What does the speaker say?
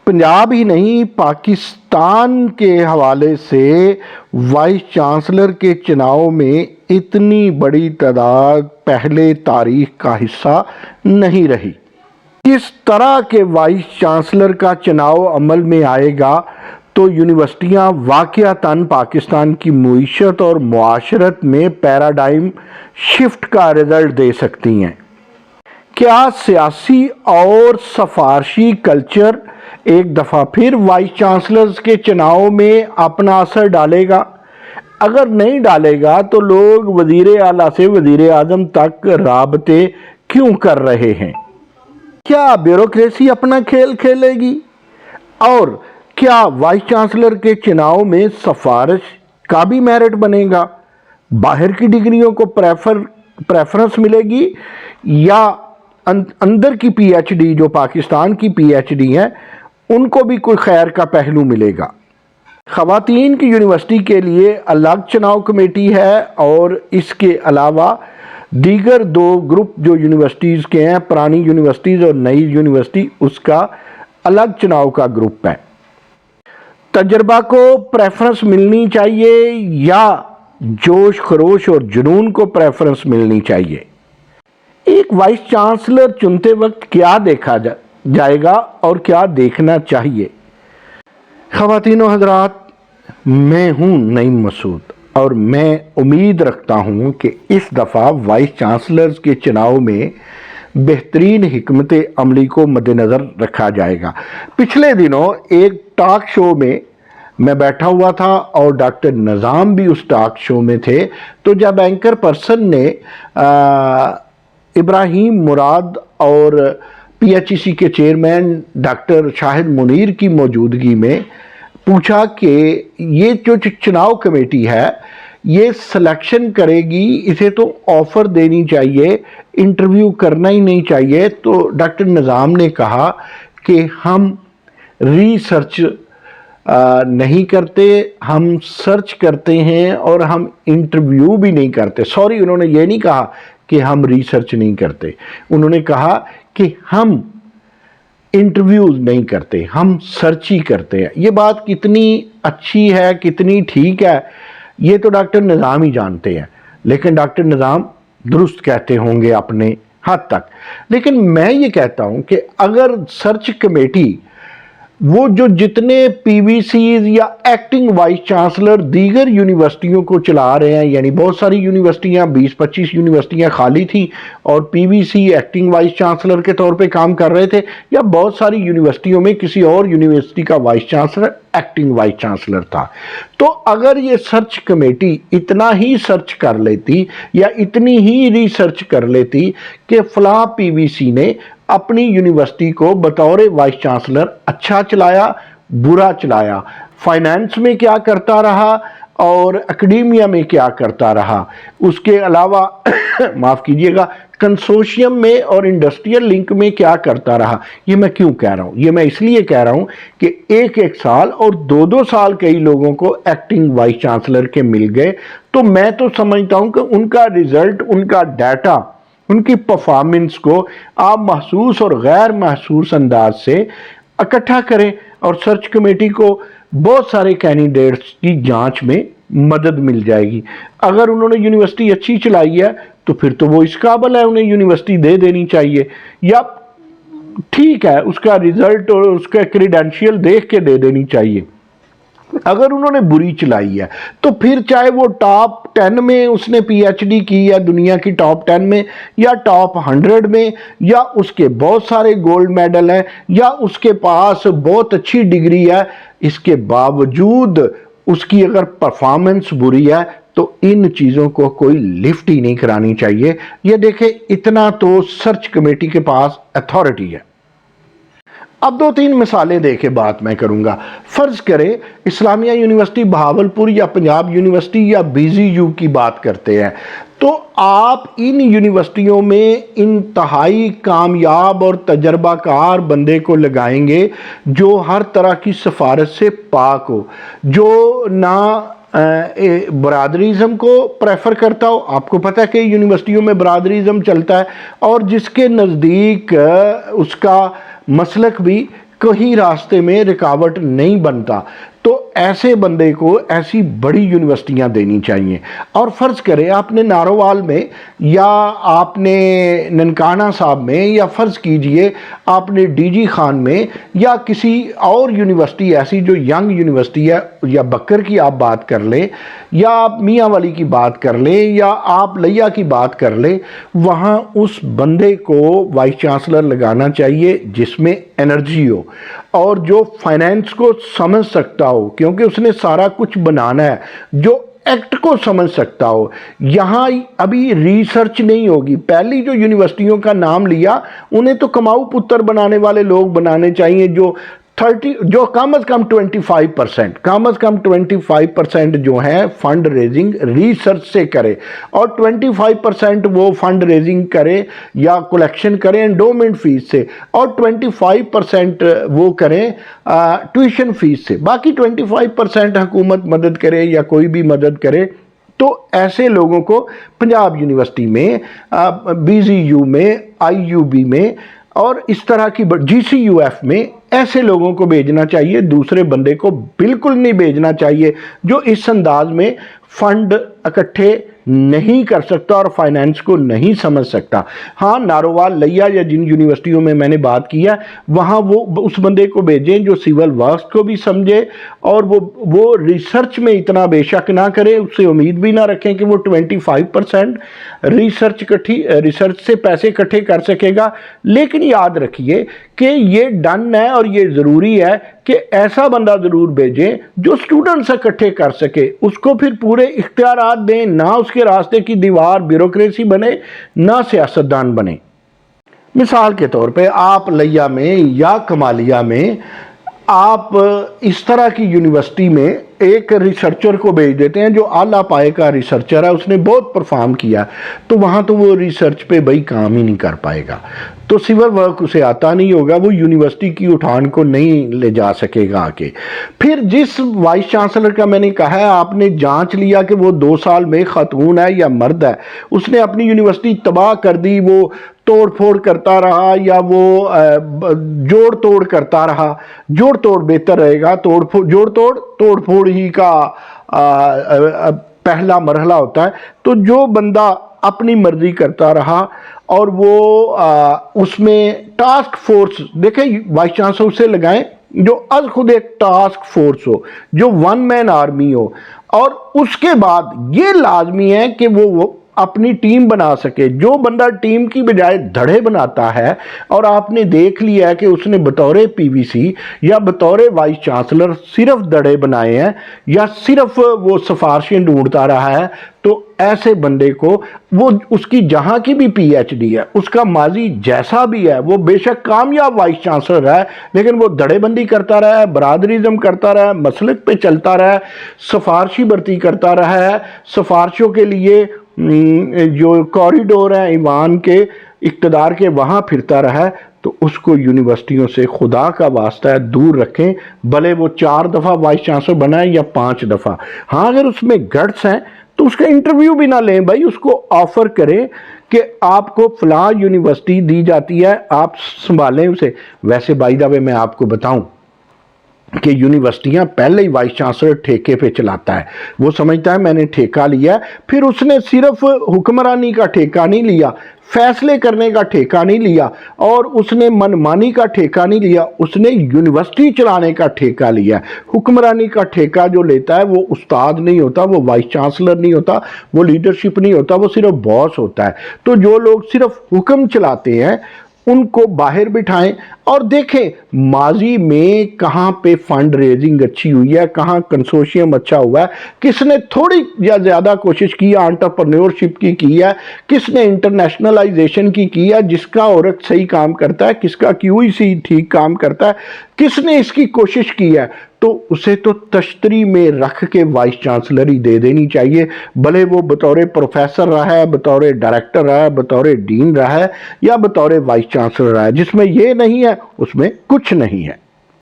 पंजाब ही नहीं, पाकिस्तान के हवाले से वाइस चांसलर के चुनाव में इतनी बड़ी तादाद पहले तारीख का हिस्सा नहीं रही। किस तरह के वाइस चांसलर का चुनाव अमल में आएगा तो यूनिवर्सिटियां वाक़यातन पाकिस्तान की मुईशत और मुआशरत में पैराडाइम शिफ्ट का रिजल्ट दे सकती हैं। क्या सियासी और सफारशी कल्चर एक दफ़ा फिर वाइस चांसलर्स के चुनाव में अपना असर डालेगा? अगर नहीं डालेगा तो लोग वज़ीर आला से वज़ीर आज़म तक राबते क्यों कर रहे हैं? क्या ब्यूरोक्रेसी अपना खेल खेलेगी? और क्या वाइस चांसलर के चुनाव में सिफारिश का भी मेरिट बनेगा? बाहर की डिग्रियों को प्रेफरेंस मिलेगी या अंदर की पीएचडी जो पाकिस्तान की पीएचडी है उनको भी कोई खैर का पहलू मिलेगा? ख़वातीन की यूनिवर्सिटी के लिए अलग चुनाव कमेटी है और इसके अलावा दीगर दो ग्रुप जो यूनिवर्सिटीज़ के हैं, पुरानी यूनिवर्सिटीज़ और नई यूनिवर्सिटी, उसका अलग चुनाव का ग्रुप है। तजर्बा को प्रेफरेंस मिलनी चाहिए या जोश खरोश और जुनून को प्रेफरेंस मिलनी चाहिए? एक वाइस चांसलर चुनते वक्त क्या देखा जाएगा और क्या देखना चाहिए? ख़वातीन और हज़रात, मैं हूँ नईम मसूद और मैं उम्मीद रखता हूँ कि इस दफ़ा वाइस चांसलर्स के चुनाव में बेहतरीन हिकमत अमली को मद्देनज़र रखा जाएगा। पिछले दिनों एक टॉक शो में मैं बैठा हुआ था और डॉक्टर निज़ाम भी उस टॉक शो में थे। तो जब एंकर पर्सन ने इब्राहिम मुराद और पीएचईसी के चेयरमैन डॉक्टर शाहिद मुनीर की मौजूदगी में पूछा कि ये जो चुनाव कमेटी है ये सिलेक्शन करेगी, इसे तो ऑफ़र देनी चाहिए, इंटरव्यू करना ही नहीं चाहिए, तो डॉक्टर निज़ाम ने कहा कि हम रिसर्च नहीं करते, हम सर्च करते हैं और हम इंटरव्यू भी नहीं करते। सॉरी, उन्होंने ये नहीं कहा कि हम रिसर्च नहीं करते, उन्होंने कहा कि हम इंटरव्यूज़ नहीं करते, हम सर्च ही करते हैं। ये बात कितनी अच्छी है, कितनी ठीक है, ये तो डॉक्टर निज़ाम ही जानते हैं, लेकिन डॉक्टर निज़ाम दुरुस्त कहते होंगे अपने हद तक। लेकिन मैं ये कहता हूँ कि अगर सर्च कमेटी वो जो जितने पीवीसीज या एक्टिंग वाइस चांसलर दीगर यूनिवर्सिटियों को चला रहे हैं, यानी बहुत सारी यूनिवर्सिटियां 20-25 यूनिवर्सिटियां खाली थी और पीवीसी एक्टिंग वाइस चांसलर के तौर पे काम कर रहे थे, या बहुत सारी यूनिवर्सिटियों में किसी और यूनिवर्सिटी का vice chancellor acting vice chancellor था, तो अगर ये सर्च कमेटी इतना ही सर्च कर लेती या इतनी ही रिसर्च कर लेती कि फलां पीवीसी ने अपनी यूनिवर्सिटी को बतौर वाइस चांसलर अच्छा चलाया, बुरा चलाया, फाइनेंस में क्या करता रहा और एकेडेमिया में क्या करता रहा, उसके अलावा माफ़ कीजिएगा कंसोशियम में और इंडस्ट्रियल लिंक में क्या करता रहा। ये मैं क्यों कह रहा हूँ? ये मैं इसलिए कह रहा हूँ कि एक साल और 2-2 साल कई लोगों को एक्टिंग वाइस चांसलर के मिल गए, तो मैं तो समझता हूँ कि उनका रिजल्ट, उनका डाटा, उनकी परफॉर्मेंस को आप महसूस और गैर महसूस अंदाज से इकट्ठा करें और सर्च कमेटी को बहुत सारे कैंडिडेट्स की जांच में मदद मिल जाएगी। अगर उन्होंने यूनिवर्सिटी अच्छी चलाई है तो फिर तो वो इस काबिल है, उन्हें यूनिवर्सिटी दे देनी चाहिए, या ठीक है उसका रिजल्ट और उसका क्रेडेंशियल देख के दे देनी चाहिए। अगर उन्होंने बुरी चलाई है तो फिर चाहे वो टॉप 10 में उसने पीएचडी की है, दुनिया की टॉप 10 में या टॉप 100 में, या उसके बहुत सारे गोल्ड मेडल हैं, या उसके पास बहुत अच्छी डिग्री है, इसके बावजूद उसकी अगर परफॉर्मेंस बुरी है तो इन चीज़ों को कोई लिफ्ट ही नहीं करानी चाहिए। ये देखें, इतना तो सर्च कमेटी के पास अथॉरिटी है। अब 2-3 मिसालें दे के बात मैं करूंगा। फ़र्ज़ करें इस्लामिया यूनिवर्सिटी बहावलपुर या पंजाब यूनिवर्सिटी या बीजीयू की बात करते हैं, तो आप इन यूनिवर्सिटियों में इंतहाई कामयाब और तजर्बाकार बंदे को लगाएंगे जो हर तरह की सिफारिश से पाक हो, जो ना बरादरीज़म को प्रेफर करता हो। आपको पता है कि यूनिवर्सिटियों में बरादरीज़म चलता है, और जिसके नज़दीक उसका मसलक भी कहीं रास्ते में रुकावट नहीं बनता। तो ऐसे बंदे को ऐसी बड़ी यूनिवर्सिटियां देनी चाहिए। और फ़र्ज़ करें आपने नारोवाल में या आपने ननकाना साहब में, या फ़र्ज़ कीजिए आपने डीजी खान में, या किसी और यूनिवर्सिटी ऐसी जो यंग यूनिवर्सिटी है, या बकर की आप बात कर लें, या आप मियाँ वाली की बात कर लें, या आप लिया की बात कर लें, वहाँ उस बंदे को वाइस चांसलर लगाना चाहिए जिसमें एनर्जी हो और जो फाइनेंस को समझ सकता हो, क्योंकि उसने सारा कुछ बनाना है, जो एक्ट को समझ सकता हो। यहाँ अभी रिसर्च नहीं होगी। पहली जो यूनिवर्सिटियों का नाम लिया, उन्हें तो कमाऊ पुत्र बनाने वाले लोग बनाने चाहिए, जो कम अज़ कम 25% जो है फंड रेजिंग रिसर्च से करे, और 25% वो फंड रेजिंग करे या कलेक्शन करें एंडोमेंट फीस से, और 25% वो करें ट्यूशन फीस से, बाकी 25% हुकूमत मदद करे या कोई भी मदद करे। तो ऐसे लोगों को पंजाब यूनिवर्सिटी में, BZU में, IUB में और इस तरह की GCUF में ऐसे लोगों को भेजना चाहिए। दूसरे बंदे को बिल्कुल नहीं भेजना चाहिए जो इस अंदाज में फंड इकट्ठे नहीं कर सकता और फाइनेंस को नहीं समझ सकता। हाँ, नारोवाल, लिया या जिन यूनिवर्सिटियों में मैंने बात किया, वहाँ वो उस बंदे को भेजें जो सिविल वर्क्स को भी समझे, और वो रिसर्च में इतना बेशक ना करे, उससे उम्मीद भी ना रखें कि वो 25% रिसर्च से पैसे इकट्ठे कर सकेगा। लेकिन याद रखिए कि ये डन है और ये ज़रूरी है कि ऐसा बंदा ज़रूर भेजें जो स्टूडेंट्स इकट्ठे कर सके, उसको फिर पूरे इख्तियारात दें, ना उसके रास्ते की दीवार ब्यूरोक्रेसी बने, ना सियासतदान बने। मिसाल के तौर पे आप लिया में या कमालिया में आप इस तरह की यूनिवर्सिटी में एक रिसर्चर को भेज देते हैं जो आला पाए का रिसर्चर है, उसने बहुत परफॉर्म किया, तो वहाँ तो वो रिसर्च पे भाई काम ही नहीं कर पाएगा, तो सिविल वर्क उसे आता नहीं होगा, वो यूनिवर्सिटी की उठान को नहीं ले जा सकेगा आगे। फिर जिस वाइस चांसलर का मैंने कहा है, आपने जांच लिया कि वो 2 साल में खातून है या मर्द है, उसने अपनी यूनिवर्सिटी तबाह कर दी, वो तोड़ फोड़ करता रहा या वो जोड़ तोड़ करता रहा। जोड़ तोड़ बेहतर रहेगा, तोड़ फोड़ ही का पहला मरहला होता है। तो जो बंदा अपनी मर्जी करता रहा और वो उसमें टास्क फोर्स, देखें वाइस चांसलर उसे लगाएं जो अज खुद एक टास्क फोर्स हो, जो 1 मैन आर्मी हो, और उसके बाद ये लाजमी है कि वो अपनी टीम बना सके। जो बंदा टीम की बजाय धड़े बनाता है, और आपने देख लिया है कि उसने बतौर PVC या बतौर वाइस चांसलर सिर्फ धड़े बनाए हैं या सिर्फ वो सिफारिशें ढूंढता रहा है, तो ऐसे बंदे को, वो उसकी जहां की भी PhD है, उसका माजी जैसा भी है, वो बेशक कामयाब वाइस चांसलर है, लेकिन वो धड़ेबंदी करता रहा है, बरादरीज़म करता रहा है, मसलक पे चलता रहा है, सिफारशी भर्ती करता रहा है, सिफारिशों के लिए जो कॉरिडोर है ईवान के इक़्तिदार के, वहाँ फिरता रहा है, तो उसको यूनिवर्सिटियों से खुदा का वास्ता है दूर रखें, भले वो 4 दफ़ा वाइस चांसलर बनाए या 5 दफ़ा। हाँ, अगर उसमें गट्स हैं तो उसका इंटरव्यू भी ना लें भाई, उसको ऑफ़र करें कि आपको फ़लाँ यूनिवर्सिटी दी जाती है, आप संभालें उसे। वैसे बाय द वे मैं आपको बताऊं कि यूनिवर्सिटियां पहले ही वाइस चांसलर ठेके पे चलाता है, वो समझता है मैंने ठेका लिया, फिर उसने सिर्फ हुक्मरानी का ठेका नहीं लिया, फैसले करने का ठेका नहीं लिया, और उसने मनमानी का ठेका नहीं लिया, उसने यूनिवर्सिटी चलाने का ठेका लिया। हुक्मरानी का ठेका जो लेता है वो उस्ताद नहीं होता, वो वाइस चांसलर नहीं होता, वो लीडरशिप नहीं होता, वो सिर्फ बॉस होता है। तो जो लोग सिर्फ हुक्म चलाते हैं उनको बाहर बिठाएं और देखें माजी में कहाँ पे फंड रेजिंग अच्छी हुई है, कहाँ कंसोर्शियम अच्छा हुआ है, किसने थोड़ी या ज़्यादा कोशिश की है एंटरप्रेन्योरशिप की है, किसने इंटरनेशनलाइजेशन की है, जिसका औरत सही काम करता है, किसका QEC ठीक काम करता है, किसने इसकी कोशिश की है, तो उसे तो तश्तरी में रख के वाइस चांसलर ही दे देनी चाहिए, भले वो बतौर प्रोफेसर रहा है, बतौर डायरेक्टर रहा है, बतौर डीन रहा है या बतौर वाइस चांसलर रहा है। जिसमें ये नहीं है उसमें कुछ नहीं है।